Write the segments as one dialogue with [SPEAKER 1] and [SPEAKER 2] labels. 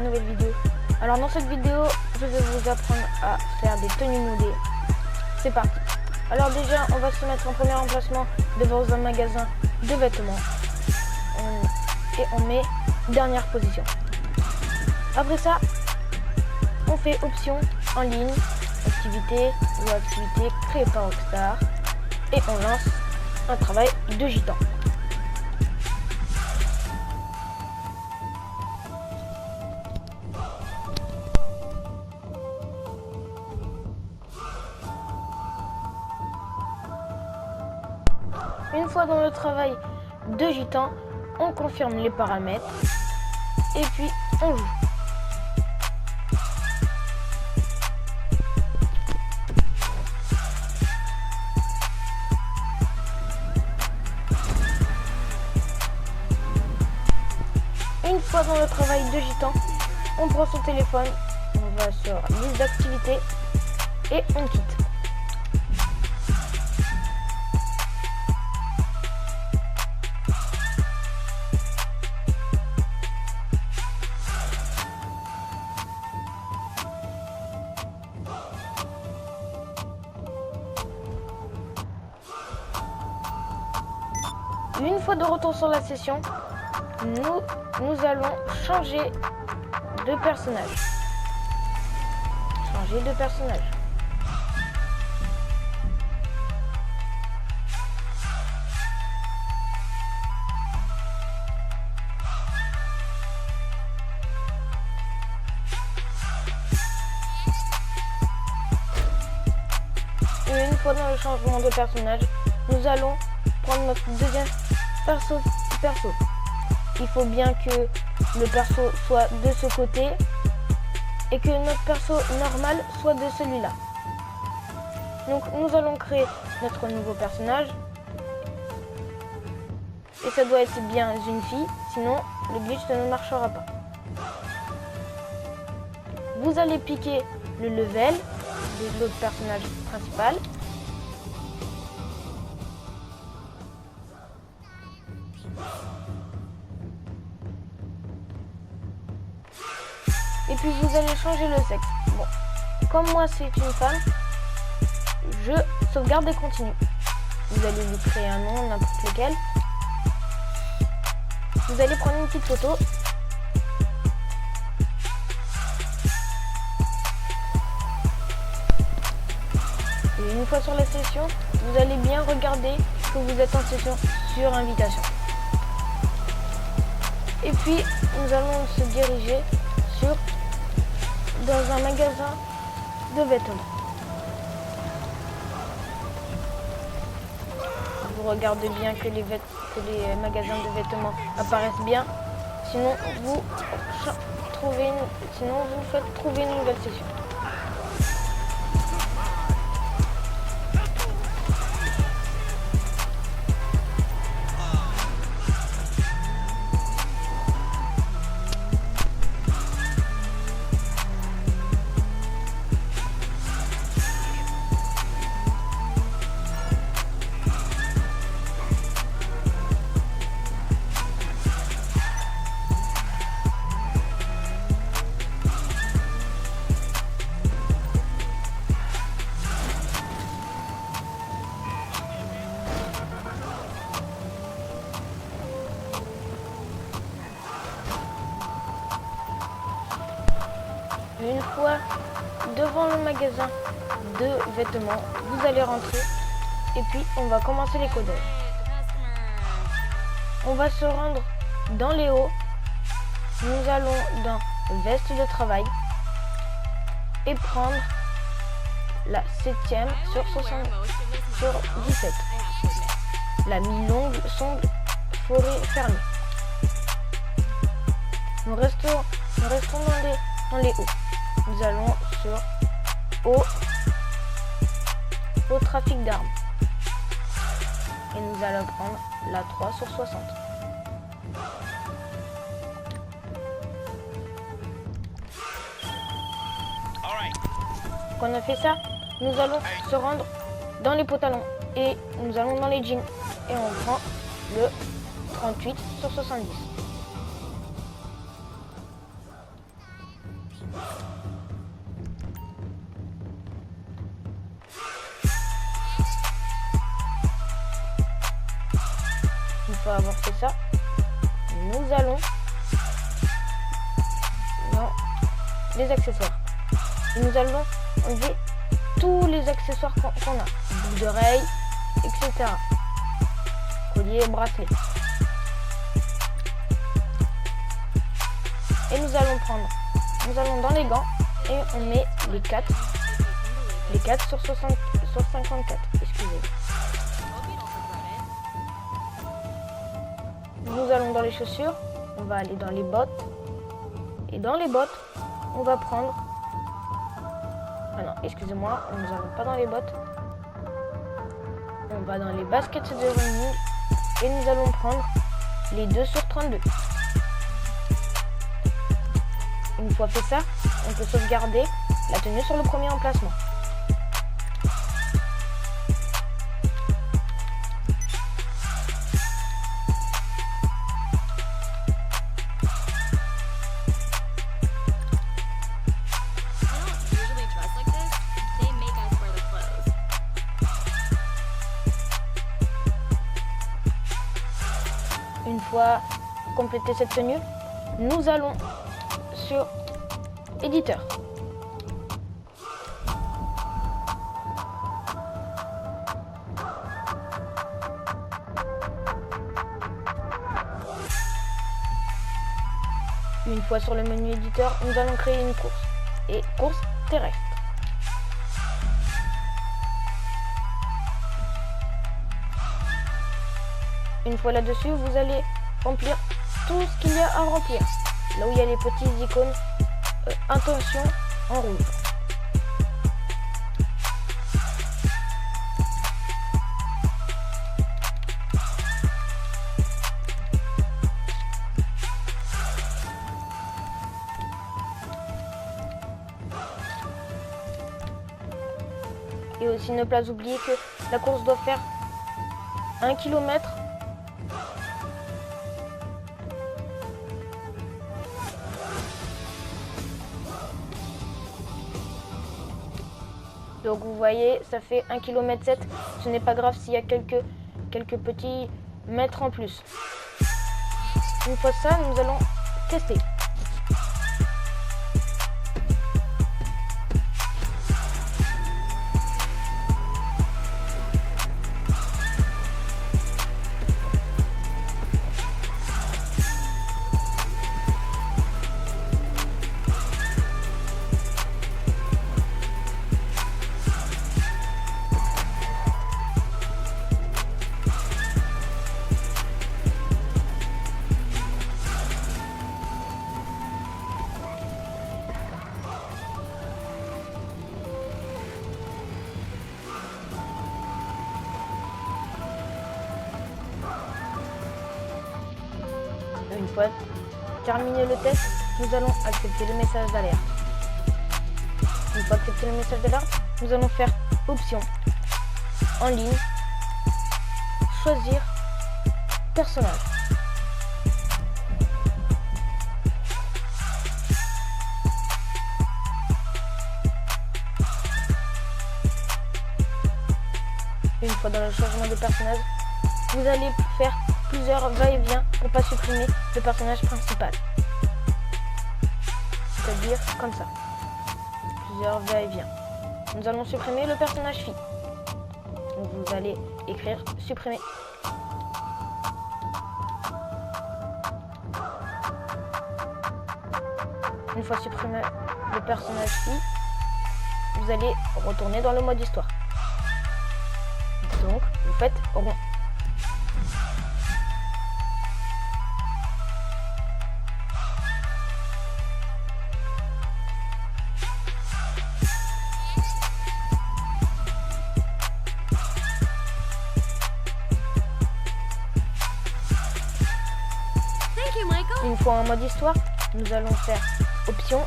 [SPEAKER 1] une nouvelle vidéo. Alors dans cette vidéo, je vais vous apprendre à faire des tenues modées. C'est parti. Alors déjà, on va se mettre en premier emplacement devant un magasin de vêtements. Et on met dernière position. Après ça, on fait option en ligne, activité ou activité créée par Rockstar. Et on lance un travail de gitan. Une fois dans le travail de gitan, on confirme les paramètres et puis on joue. Une fois dans le travail de gitan, on prend son téléphone, on va sur liste d'activités et on quitte. Une fois de retour sur la session, nous allons changer de personnage. Et une fois dans le changement de personnage, nous allons prendre notre deuxième perso. Il faut bien que le perso soit de ce côté et que notre perso normal soit de celui-là. Donc nous allons créer notre nouveau personnage et ça doit être bien une fille, sinon le glitch ne marchera pas. Vous allez piquer le level de l'autre personnage principal. Et puis vous allez changer le sexe. Bon, comme moi c'est une femme, je sauvegarde et continue. Vous allez lui créer un nom, n'importe lequel. Vous allez prendre une petite photo. Et une fois sur la session, vous allez bien regarder que vous êtes en session sur invitation. Et puis nous allons se diriger dans un magasin de vêtements. Vous regardez bien que les magasins de vêtements apparaissent bien, sinon vous faites trouver une nouvelle session. Une fois devant le magasin de vêtements, vous allez rentrer et puis on va commencer les codages. On va se rendre dans les hauts. Nous allons dans veste de travail et prendre la 7e sur 17. La mi-longue songle forêt fermée. Nous restons dans les hauts. Nous allons sur au trafic d'armes. Et nous allons prendre la 3 sur 60. Quand on a fait ça, nous allons se rendre dans les pantalons et nous allons dans les jeans. Et on prend le 38 sur 70. Une fois avoir fait ça, nous allons dans les accessoires. Et nous allons enlever tous les accessoires qu'on a. Boucles d'oreilles, etc. Collier, bracelet. Et nous allons dans les gants et on met les 4 sur 54, excusez. Nous allons dans les chaussures, on va aller dans les bottes. Et dans les bottes, on va prendre... Ah non, excusez-moi, nous n'allons pas dans les bottes. On va dans les baskets de running et nous allons prendre les 2 sur 32. Une fois fait ça, on peut sauvegarder la tenue sur le premier emplacement. Une fois complété cette tenue, nous allons sur éditeur. Une fois sur le menu éditeur, nous allons créer une course et course terrestre. Une fois là-dessus, vous allez remplir tout ce qu'il y a à remplir. Là où il y a les petites icônes intention en rouge. Et aussi ne pas oublier que la course doit faire 1 km. Donc vous voyez, ça fait 1 km 7. Ce n'est pas grave s'il y a quelques petits mètres en plus. Une fois ça, nous allons tester. Une fois terminé le test, nous allons accepter le message d'alerte. Une fois accepté le message d'alerte, nous allons faire option en ligne, choisir personnage. Une fois dans le changement de personnage, vous allez faire plusieurs va-et-vient pour pas supprimer le personnage principal. C'est-à-dire comme ça. Plusieurs va-et-vient. Nous allons supprimer le personnage fille. Donc vous allez écrire supprimer. Une fois supprimé le personnage fille, vous allez retourner dans le mode histoire. Donc vous faites rond. Une fois en mode histoire, nous allons faire option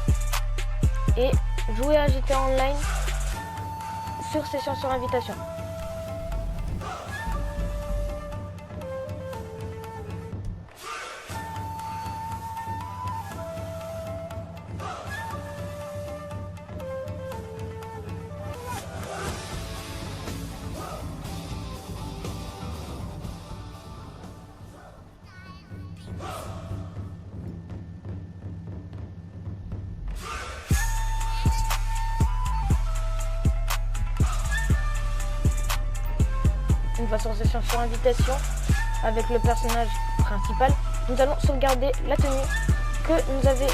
[SPEAKER 1] et jouer à GTA Online sur session sur invitation. passe en session sur invitation avec le personnage principal. Nous allons sauvegarder la tenue que nous avez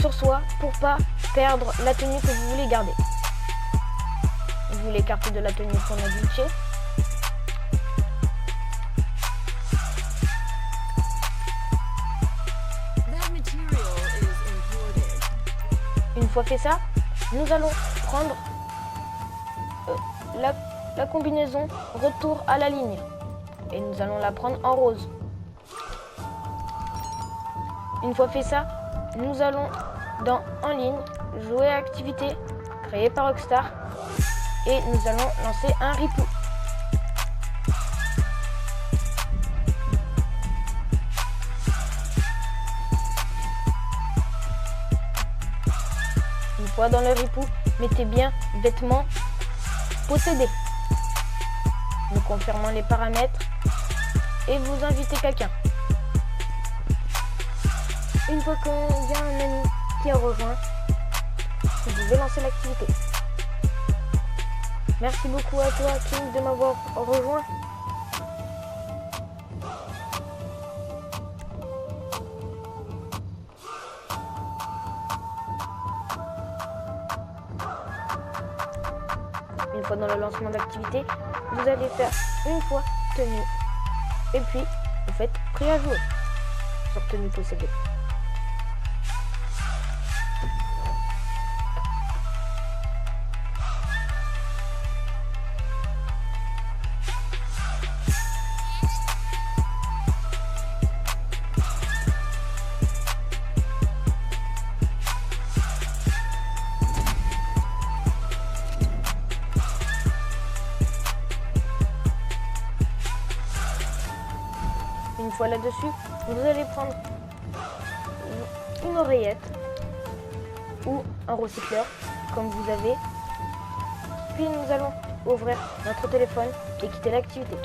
[SPEAKER 1] sur soi pour pas perdre la tenue que vous voulez garder. Vous l'écartez de la tenue qu'on a glitché. Une fois fait ça, nous allons prendre la combinaison retour à la ligne et nous allons la prendre en rose. Une fois fait ça, nous allons dans en ligne jouer à activité créée par Rockstar et nous allons lancer un repo. Une fois dans le repo, mettez bien vêtements possédés. Nous confirmons les paramètres et vous invitez quelqu'un. Une fois qu'il y a un ami qui a rejoint, vous pouvez lancer l'activité. Merci beaucoup à toi, King, de m'avoir rejoint. Une fois dans le lancement d'activité, vous allez faire une fois tenue et puis vous faites prêt à jouer sur tenue possédée. Une fois là-dessus, vous allez prendre une oreillette ou un recycleur, comme vous avez. Puis nous allons ouvrir notre téléphone et quitter l'activité.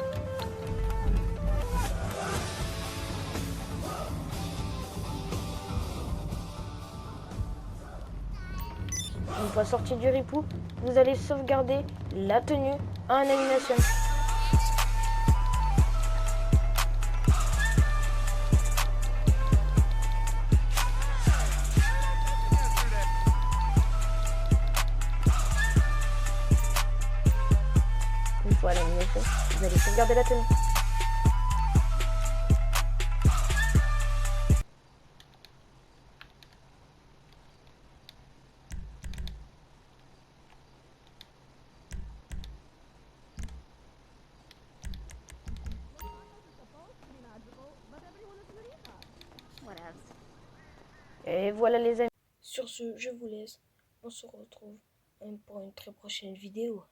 [SPEAKER 1] Une fois sorti du repo, vous allez sauvegarder la tenue en animation. Une fois à l'animation, vous allez sauvegarder la tenue. Et voilà les amis. Sur ce, je vous laisse. On se retrouve pour une très prochaine vidéo.